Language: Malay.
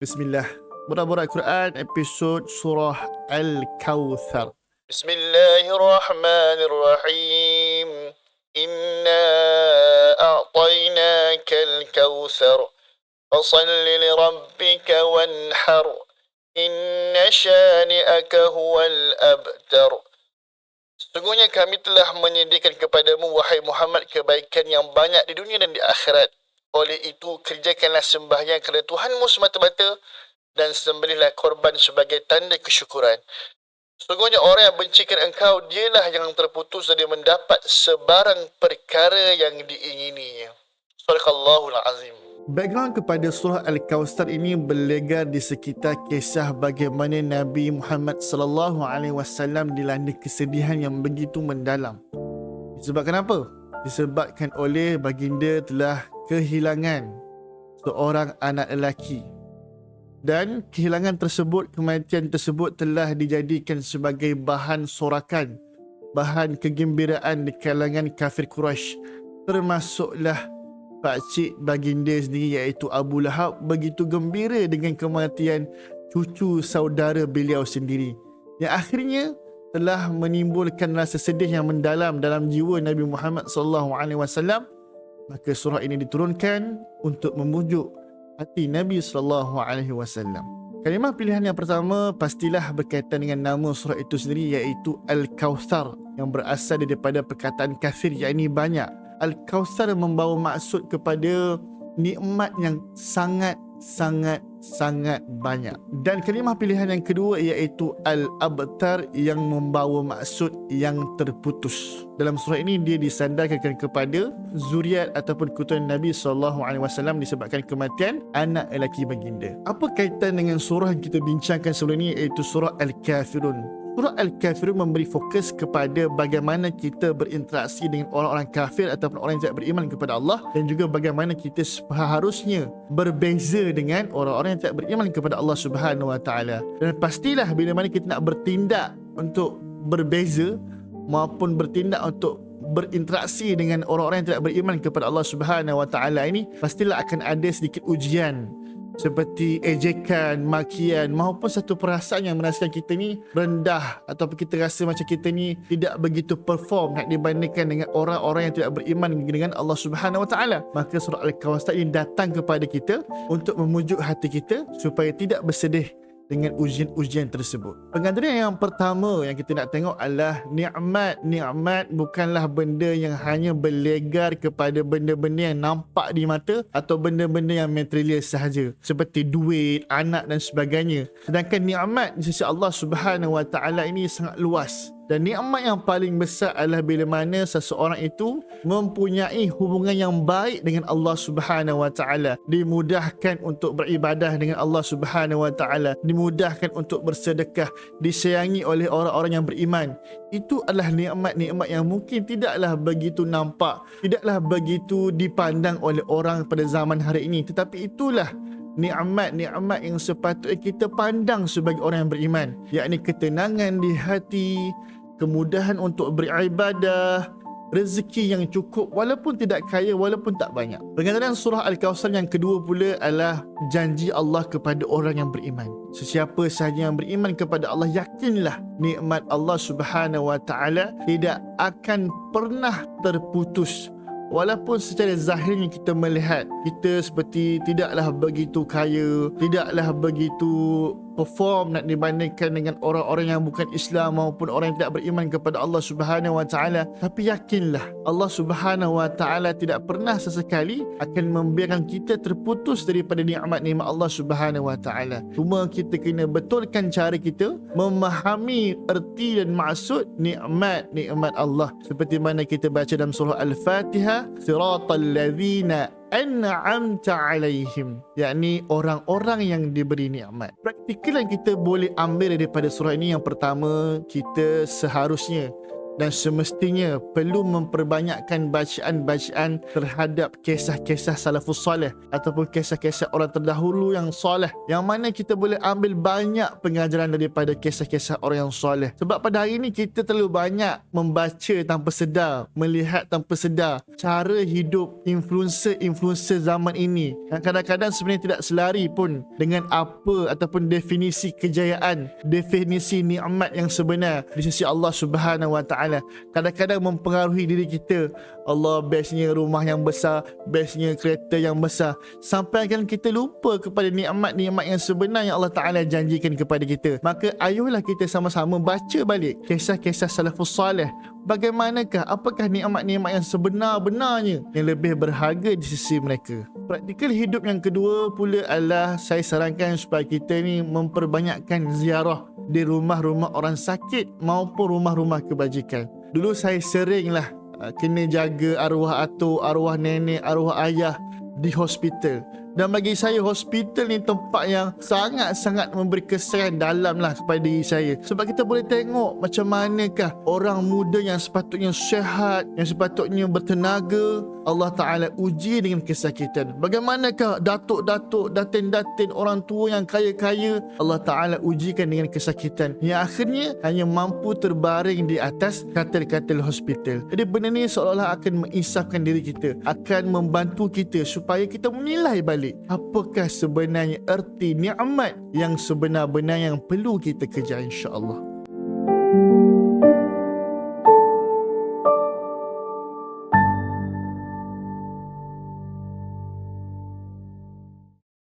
Bismillah. Borak-borak Quran episod surah Al-Kawthar. Bismillahirrahmanirrahim. Inna a'tainakal kautsar. Fasalli lirabbika wanhar. Inna syani'aka huwal abtar. Sesungguhnya kami telah menyediakan kepadamu, wahai Muhammad, kebaikan yang banyak di dunia dan di akhirat. Oleh itu, kerjakanlah sembahyang kerana Tuhanmu semata-mata dan sembelihlah korban sebagai tanda kesyukuran. Sesungguhnya orang yang bencikan engkau, dialah yang terputus dari mendapat sebarang perkara yang diingininya. Sadaqallahul Azim. Background kepada surah Al-Kawthar ini berlegar di sekitar kisah bagaimana Nabi Muhammad sallallahu alaihi wasallam dilanda kesedihan yang begitu mendalam. Disebabkan apa? Disebabkan oleh baginda telah kehilangan seorang anak lelaki. Dan kehilangan tersebut, kematian tersebut telah dijadikan sebagai bahan sorakan, bahan kegembiraan di kalangan kafir Quraisy. Termasuklah pakcik baginda sendiri iaitu Abu Lahab begitu gembira dengan kematian cucu saudara beliau sendiri, yang akhirnya telah menimbulkan rasa sedih yang mendalam dalam jiwa Nabi Muhammad SAW. Maka surah ini diturunkan untuk memujuk hati Nabi SAW. Kalimah pilihan yang pertama pastilah berkaitan dengan nama surah itu sendiri, iaitu Al-Kawthar, yang berasal daripada perkataan kathir, iaitu banyak. Al-Kawthar membawa maksud kepada nikmat yang sangat banyak. Dan kalimah pilihan yang kedua iaitu Al-Abtar, yang membawa maksud yang terputus. Dalam surah ini dia disandarkan kepada zuriat ataupun keturunan Nabi SAW disebabkan kematian anak lelaki baginda. Apa kaitan dengan surah yang kita bincangkan sebelum ini, iaitu surah Al-Kafirun? Surah Al-Kafirun memberi fokus kepada bagaimana kita berinteraksi dengan orang-orang kafir ataupun orang yang tidak beriman kepada Allah, dan juga bagaimana kita seharusnya berbeza dengan orang-orang yang tidak beriman kepada Allah Subhanahu Wa Taala. Dan pastilah bila mana kita nak bertindak untuk berbeza maupun bertindak untuk berinteraksi dengan orang-orang yang tidak beriman kepada Allah Subhanahu Wa Taala ini, pastilah akan ada sedikit ujian, seperti ejekan, makian, maupun satu perasaan yang merasakan kita ni rendah, ataupun kita rasa macam kita ni tidak begitu perform nak dibandingkan dengan orang-orang yang tidak beriman dengan Allah Subhanahu Wa Taala. Maka surah Al-Kawthar ini datang kepada kita untuk memujuk hati kita supaya tidak bersedih dengan ujian-ujian tersebut. Pengandaran yang pertama yang kita nak tengok adalah nikmat. Nikmat bukanlah benda yang hanya berlegar kepada benda-benda yang nampak di mata atau benda-benda yang material sahaja, seperti duit, anak dan sebagainya. Sedangkan nikmat di sisi Allah Subhanahu Wa Taala ini sangat luas. Dan nikmat yang paling besar adalah bila mana seseorang itu mempunyai hubungan yang baik dengan Allah Subhanahu Wa Taala, dimudahkan untuk beribadah dengan Allah Subhanahu Wa Taala, dimudahkan untuk bersedekah, disayangi oleh orang-orang yang beriman. Itu adalah nikmat-nikmat yang mungkin tidaklah begitu nampak, tidaklah begitu dipandang oleh orang pada zaman hari ini, tetapi itulah nikmat-nikmat yang sepatutnya kita pandang sebagai orang yang beriman, yakni ketenangan di hati, kemudahan untuk beribadah, rezeki yang cukup walaupun tidak kaya, walaupun tak banyak. Pengandaran surah Al-Kawthar yang kedua pula adalah janji Allah kepada orang yang beriman. Sesiapa sahaja yang beriman kepada Allah, yakinlah nikmat Allah Subhanahu Wa Taala tidak akan pernah terputus. Walaupun secara zahirnya kita melihat kita seperti tidaklah begitu kaya, tidaklah begitu perform nak dibandingkan dengan orang-orang yang bukan Islam maupun orang yang tidak beriman kepada Allah Subhanahu Wa Taala, tapi yakinlah Allah Subhanahu Wa Taala tidak pernah sesekali akan membiarkan kita terputus daripada nikmat-nikmat Allah Subhanahu Wa Taala. Cuma kita kena betulkan cara kita memahami erti dan maksud nikmat-nikmat Allah, seperti mana kita baca dalam surah Al-Fatihah, siratal ladzina an'amta alaihim, yakni orang-orang yang diberi nikmat. Praktikal yang kita boleh ambil daripada surah ini, yang pertama, kita seharusnya dan semestinya perlu memperbanyakkan bacaan-bacaan terhadap kisah-kisah salafus soleh ataupun kisah-kisah orang terdahulu yang soleh, yang mana kita boleh ambil banyak pengajaran daripada kisah-kisah orang yang soleh. Sebab pada hari ini kita terlalu banyak membaca tanpa sedar, melihat tanpa sedar cara hidup influencer zaman ini yang kadang-kadang sebenarnya tidak selari pun dengan apa ataupun definisi kejayaan, definisi nikmat yang sebenar di sisi Allah Subhanahu Wa Taala. Kadang-kadang mempengaruhi diri kita. Allah, bestnya rumah yang besar, bestnya kereta yang besar, sampai kan kita lupa kepada nikmat-nikmat yang sebenar yang Allah Ta'ala janjikan kepada kita. Maka ayolah kita sama-sama baca balik kisah-kisah salafus salih. Bagaimanakah, apakah nikmat-nikmat yang sebenar-benarnya yang lebih berharga di sisi mereka. Praktikal hidup yang kedua pula adalah saya sarankan supaya kita ni memperbanyakkan ziarah di rumah-rumah orang sakit maupun rumah-rumah kebajikan. Dulu saya seringlah kena jaga arwah atuk, arwah nenek, arwah ayah di hospital. Dan bagi saya hospital ni tempat yang sangat-sangat memberi kesan dalam lah kepada diri saya. Sebab kita boleh tengok macam manakah orang muda yang sepatutnya sihat, yang sepatutnya bertenaga, Allah Ta'ala uji dengan kesakitan. Bagaimanakah datuk-datuk, datin-datin, orang tua yang kaya-kaya, Allah Ta'ala ujikan dengan kesakitan, yang akhirnya hanya mampu terbaring di atas katil-katil hospital. Jadi benda ni seolah-olah akan menginsafkan diri kita, akan membantu kita supaya kita menilai balik apakah sebenarnya erti nikmat yang sebenar-benar yang perlu kita kejar, insya-Allah.